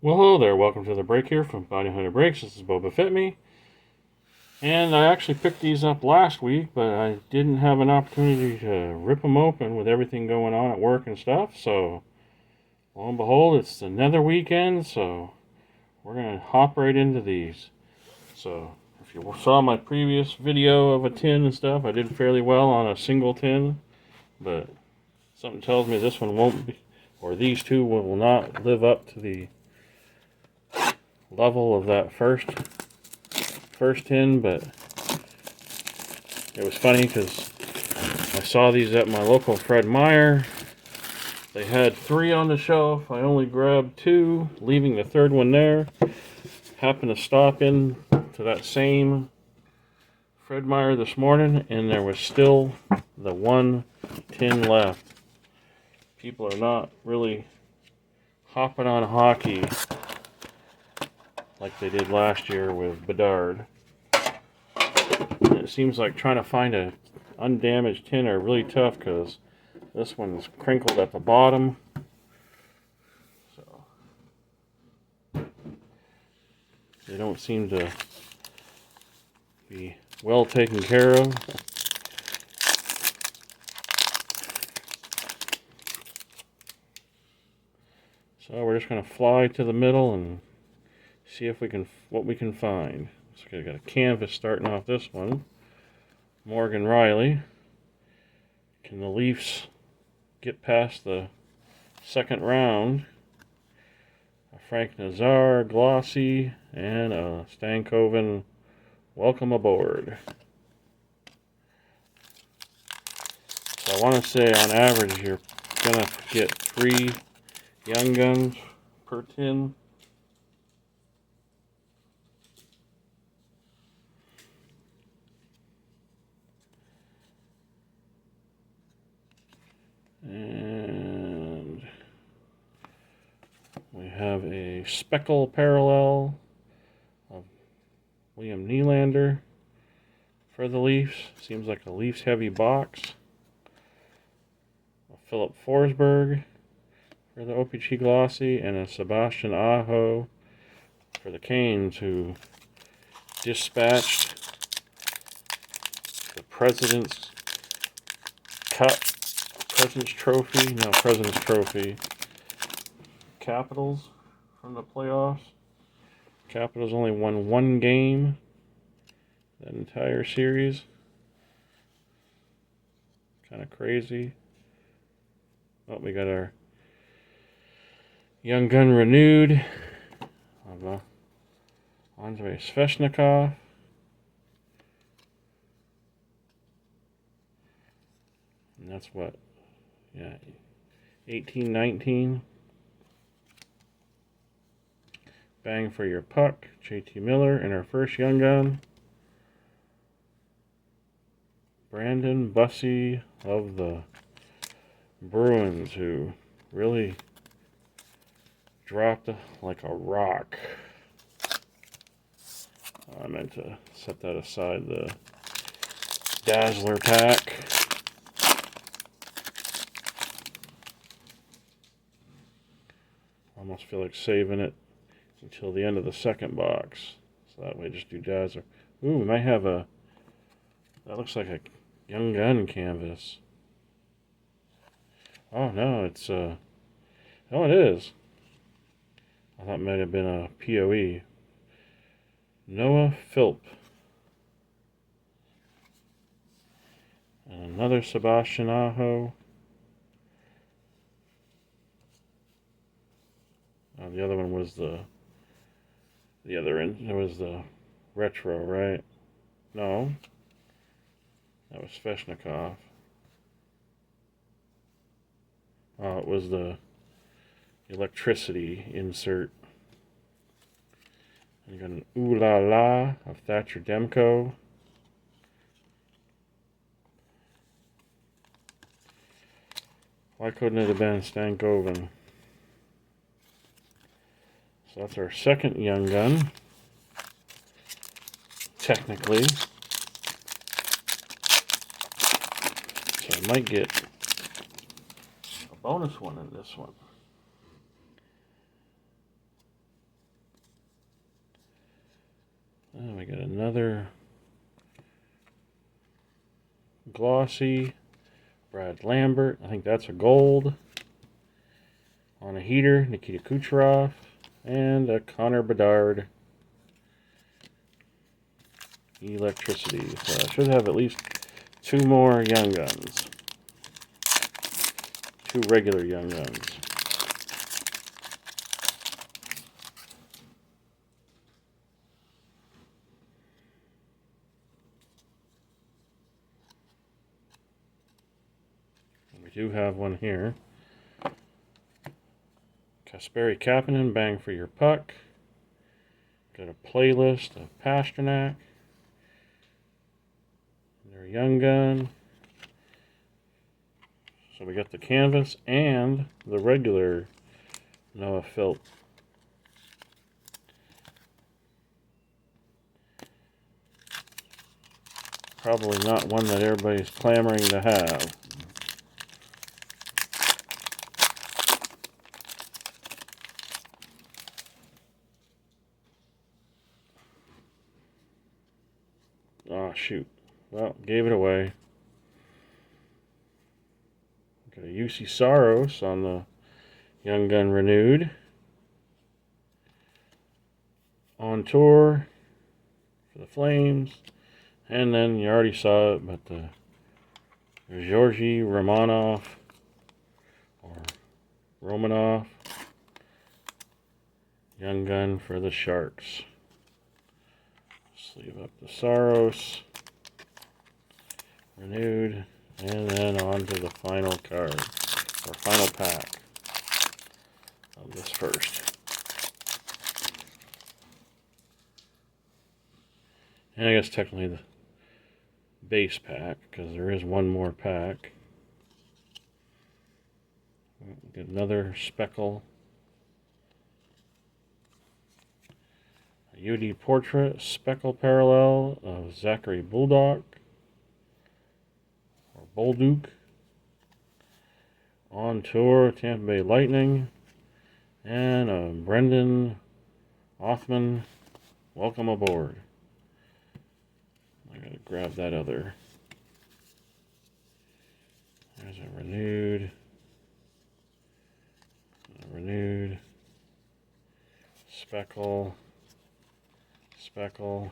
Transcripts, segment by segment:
Well, hello there. Welcome to the break here from Bounty Hunter Breaks. This is Boba Fit Me. And I actually picked these up last week, but I didn't have an opportunity to rip them open with everything going on at work and stuff. So, lo and behold, it's another weekend, so we're going to hop right into these. So, if you saw my previous video of a tin and stuff, I did fairly well on a single tin, but something tells me this one won't be, or these two will not live up to the level of that first tin. But it was funny because I saw these at my local Fred Meyer. They had 3 on the shelf. I only grabbed 2, leaving the third one there. Happened to stop in to that same Fred Meyer this morning, and there was still the 1 tin left. People are not really hopping on hockey like they did last year with Bedard. And it seems like trying to find a undamaged tin are really tough because this one's crinkled at the bottom. So they don't seem to be well taken care of. So we're just going to fly to the middle and see if we can what we can find. So we got a canvas starting off this one. Morgan Riley. Can the Leafs get past the second round? A Frank Nazar, glossy, and a Stankoven. Welcome aboard. So I want to say on average you're gonna get 3 Young Guns per tin. And we have a speckle parallel of William Nylander for the Leafs. Seems like a Leafs heavy box. A Philip Forsberg for the OPG glossy, and a Sebastian Aho for the Canes, who dispatched the President's Cup, President's Trophy, Capitals from the playoffs. Capitals only won 1 game that entire series. Kind of crazy. Oh, we got our Young Gun renewed of Andrei Svechnikov. And that's what? Yeah, 18-19. Bang for your puck. JT Miller in our first Young Gun. Brandon Bussey of the Bruins, who really dropped like a rock. I meant to set that aside, the Dazzler pack. Almost feel like saving it until the end of the second box. So that way just do Dazzler. Ooh, we might have a, that looks like a Young Gun canvas. Oh no, it's oh it is. I thought it might have been a POE. Noah Philp. And another Sebastian Aho. The other one was the other end. It was the retro, right? No. That was Svechnikov. Oh, it was the electricity insert. And you got an Ooh La La of Thatcher Demko. Why couldn't it have been Stankoven? So that's our second Young Gun. Technically. So I might get a bonus one in this one. And we got another glossy Brad Lambert. I think that's a gold. On a heater, Nikita Kucherov. And a Connor Bedard Electricity. So I should have at least 2 more Young Guns. 2 regular Young Guns. And we do have one here. Kasperi Kapanen, Bang for Your Puck. Got a playlist of Pasternak. Their Young Gun. So we got the canvas and the regular Noah Philp. Probably not one that everybody's clamoring to have. Oh, shoot. Well, gave it away. Got a UC Saros on the Young Gun Renewed. On tour for the Flames. And then you already saw it, but the Georgi Romanov or Romanov Young Gun for the Sharks. Sleeve up the Saros. Renewed. And then on to the final card, or final pack of this first. And I guess technically the base pack, because there is one more pack. Get another Speckle. A UD Portrait Speckle Parallel of Zachary Bulldog. Bolduc. On tour, Tampa Bay Lightning. And Brendan Othman. Welcome aboard. I gotta grab that other. There's a renewed. Renewed. Speckle. Speckle.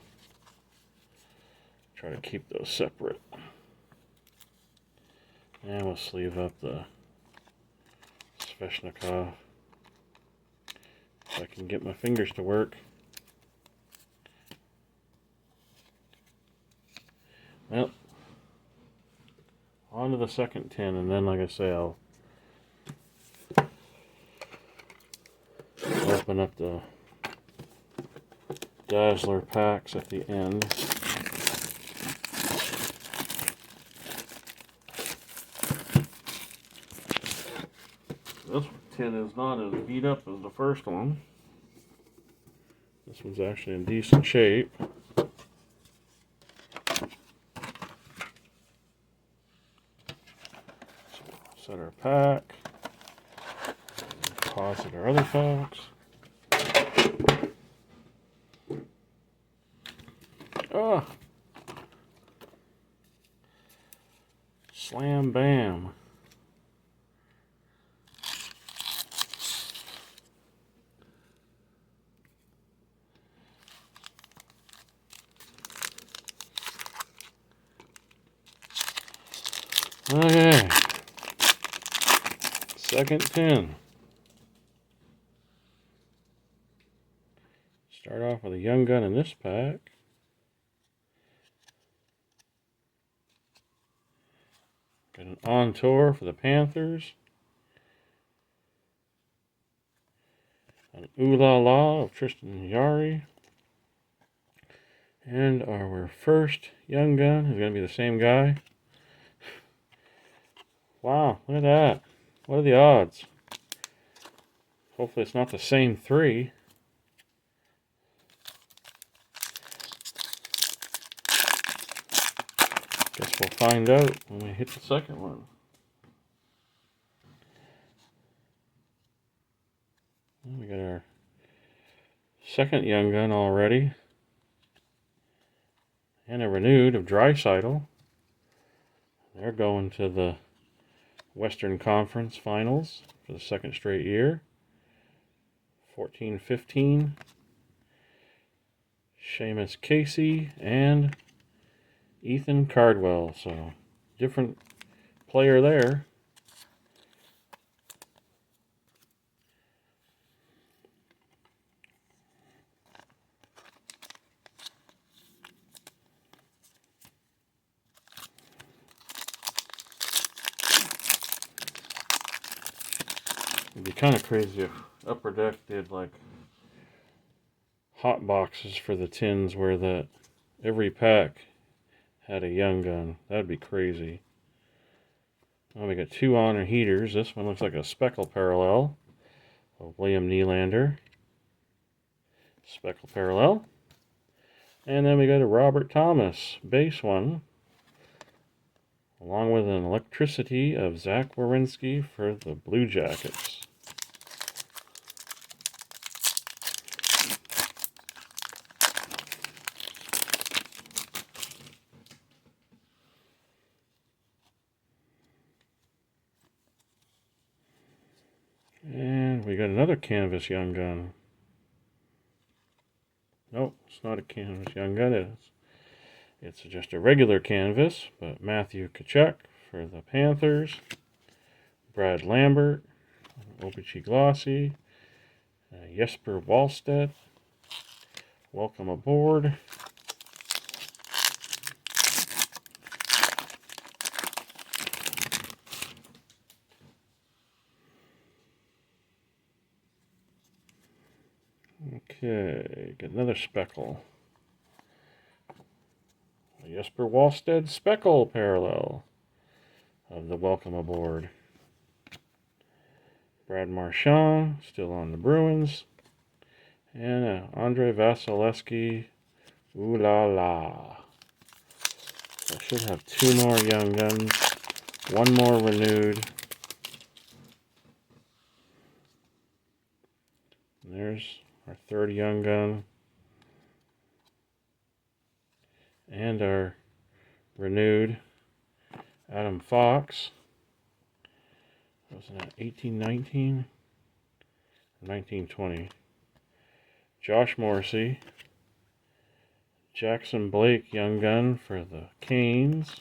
Try to keep those separate. And we'll sleeve up the Svechnikov. If I can get my fingers to work. Well, on to the second tin, and then, like I say, I'll open up the Dazzler packs at the end. This tin is not as beat up as the first one. This one's actually in decent shape. So set our pack. Deposit our other packs. Ah! Slam bam. Okay, second tin. Start off with a Young Gun in this pack. Got an On Tour for the Panthers. An Ooh La La of Tristan Jarry. And our first Young Gun is going to be the same guy. Wow, look at that. What are the odds? Hopefully it's not the same 3. Guess we'll find out when we hit the second one. We got our second Young Gun already. And a renewed of Dreisaitl. They're going to the Western Conference Finals for the second straight year. 14-15. Seamus Casey and Ethan Cardwell. So, different player there. It'd be kind of crazy if Upper Deck did like hot boxes for the tins where that every pack had a young gun. That'd be crazy. Oh, we got 2 honor heaters. This one looks like a speckle parallel of William Nylander. Speckle parallel. And then we got a Robert Thomas base one, along with an electricity of Zach Werenski for the Blue Jackets. And we got another canvas young gun. Nope, it's not a canvas young gun. It's just a regular canvas, but Matthew Tkachuk for the Panthers. Brad Lambert, Obuchi Glossy. Jesper Wallstedt. Welcome aboard. Okay, get another speckle. Jesper Wallstedt speckle parallel of the Welcome Aboard. Brad Marchand, still on the Bruins. And Andre Vasilevsky, ooh la la. So I should have 2 more young guns, 1 more renewed. And there's our 3rd young gun. And our renewed Adam Fox. Wasn't that 1819? 1920. Josh Morrissey. Jackson Blake young gun for the Canes.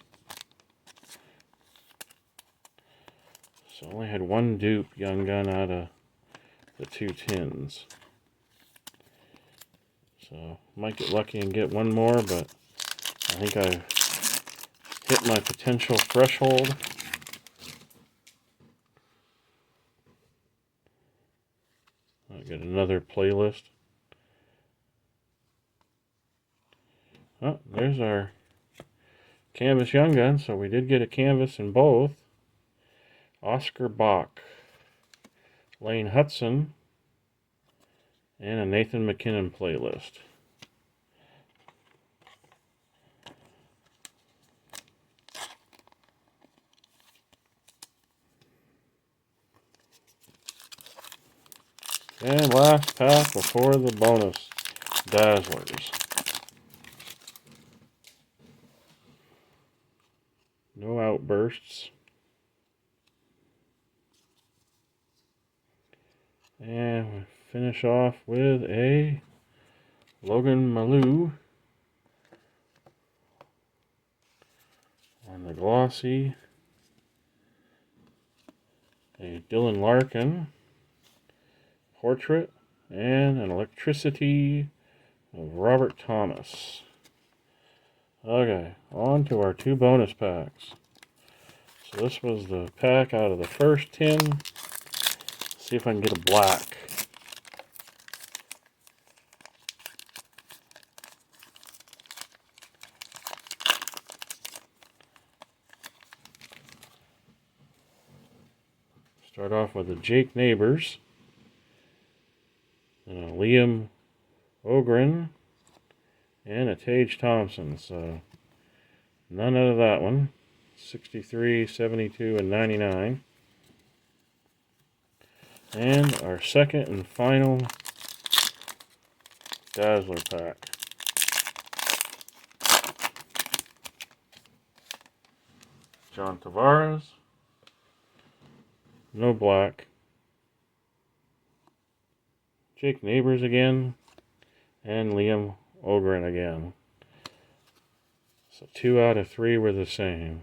So only had 1 dupe young gun out of the 2 tins. So might get lucky and get 1 more, but I think I hit my potential threshold. I'll get another playlist. Oh, there's our canvas young gun. So we did get a canvas in both. Oscar Bach, Lane Hudson, and a Nathan McKinnon playlist. And last pack before the bonus Dazzlers. No outbursts. And we finish off with a Logan Malou on the glossy. A Dylan Larkin portrait, and an electricity of Robert Thomas. Okay, on to our 2 bonus packs. So this was the pack out of the first tin. Let's see if I can get a black. Start off with a Jake Neighbors. And a Liam Ogren, and a Tage Thompson. So none out of that one. 63, 72, and 99. And our second and final Dazzler pack. John Tavares. No black. Jake Neighbors again. And Liam Ogren again. So 2 out of 3 were the same.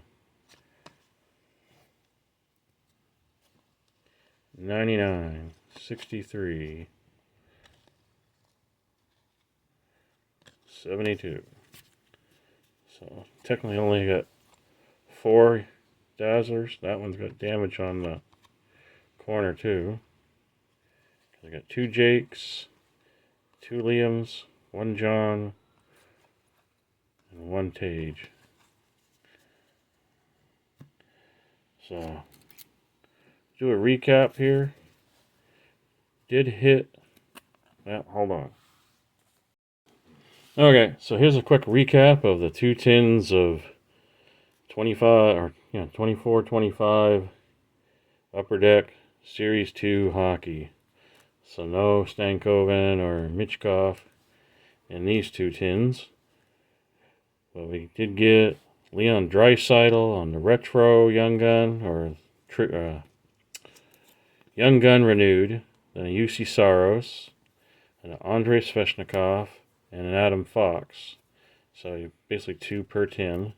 99, 63, 72. So technically only got 4 Dazzlers. That one's got damage on the corner too. I got 2 Jakes, 2 Liams, 1 John, and 1 Tage. So do a recap here. Did hit. Well, hold on. Okay, so here's a quick recap of the 2 tins of 24-25 Upper Deck Series 2 hockey. So no Stankoven or Michkov in these 2 tins. But we did get Leon Draisaitl on the Retro Young Gun, or Young Gun Renewed, then a UC Saros, an Andrei Sveshnikov, and an Adam Fox. So basically 2 per tin.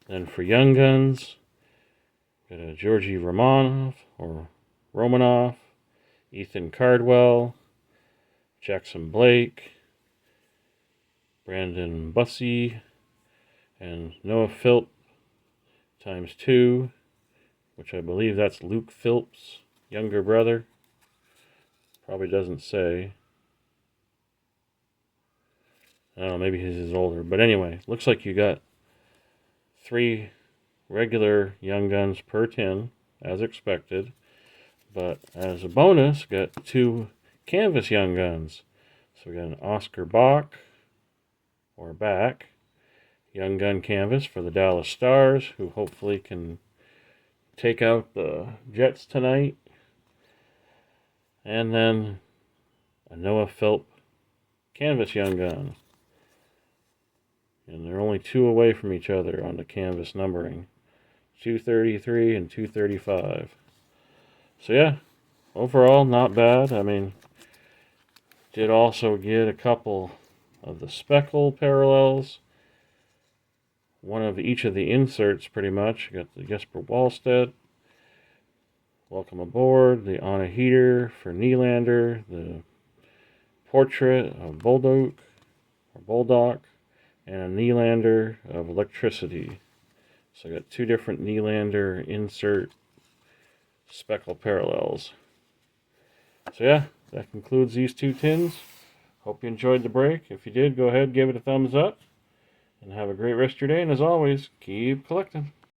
Then for Young Guns, got a Georgy Romanov, Ethan Cardwell, Jackson Blake, Brandon Bussey, and Noah Philp times 2, which I believe that's Luke Philp's younger brother. Probably doesn't say. I don't know, maybe he's older. But anyway, looks like you got 3 regular Young Guns per tin, as expected. But as a bonus, got 2 Canvas Young Guns. So we got an Oscar Bach, or Back, Young Gun Canvas for the Dallas Stars, who hopefully can take out the Jets tonight. And then a Noah Philp Canvas Young Gun. And they're only 2 away from each other on the canvas numbering. 233 and 235. So yeah, overall not bad. I mean, did also get a couple of the speckle parallels. One of each of the inserts pretty much. Got the Jesper Wallstedt. Welcome aboard. The Anna Heater for Nylander. The portrait of Bulldog. And a Nylander of Electricity. So I got 2 different Nylander insert speckle parallels. So yeah, that concludes these 2 tins. Hope you enjoyed the break. If you did, go ahead, give it a thumbs up. And have a great rest of your day. And as always, keep collecting.